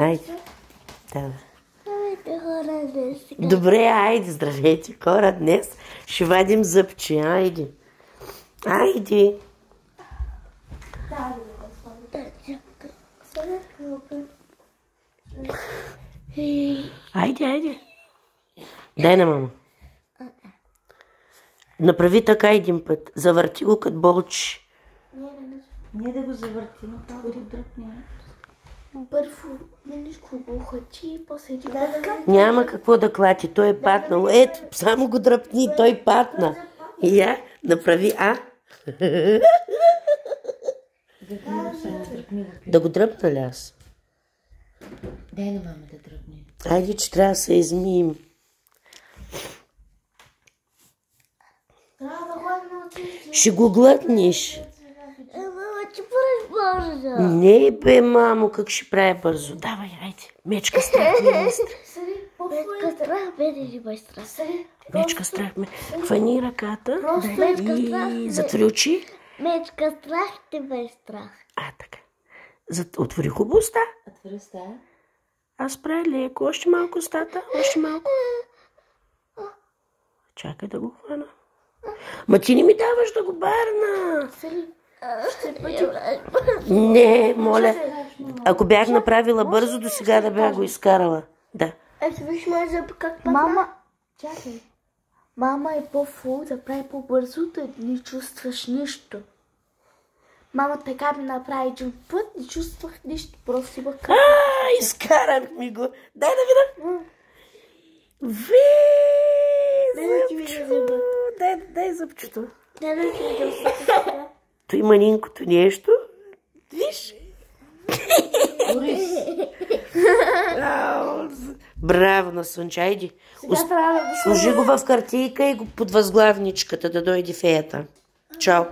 Айде. Да. Здравейте, хора, днес сега. Добре, айде, здравейте, хора. Днес ще вадим зъбче. Айде. Айде. Айде, айде. Дай на мама. Направи така един път. Завърти го като болчи. Не да го завърти, но това го дръпне. Първо, миличко го хвачи, после един път. Няма какво да клати, той е паднал. Ето, само го дръпни, той падна. И я направи, Да го дръпна ли аз? Дай на мама да дръпне. Айде, че трябва да се измием. Трябва да ходим на училище. Ще го глътнеш. Мама, ти правиш бързо. Не бе, мамо, как ще правя бързо. Давай, айде. Мечка страх ме мистра. Мечка страх, бе, или бе страх. Мечка страх ме. Хвани ръката. Мечка страх. И затвори очи. Мечка страх, те бе страх. Така. Отвори хубаво уста. Отвори уста. Аз правя леко. Още малко устата. Още малко. Чакай да го хвана. Ма ти не ми даваш да го барна. Не, моля. Ако бях направила бързо, до сега да бях го изкарала. Да. Ето виж моя зъб как падна. Мама, чакай. Мама е по-фул да прави по-бързо, да не чувстваш нищо. Мама така ми направи един път, не чувствах нищо, просто си бъка. Изкарах ми го. Дай да видя. Зъбчо. Дай зъбчето. Не да ти видя сега. Той манинкото нещо. Виж. Браво на Слънчайди. Сложи го в картийка и го под възглавничката да дойде феята. Чао.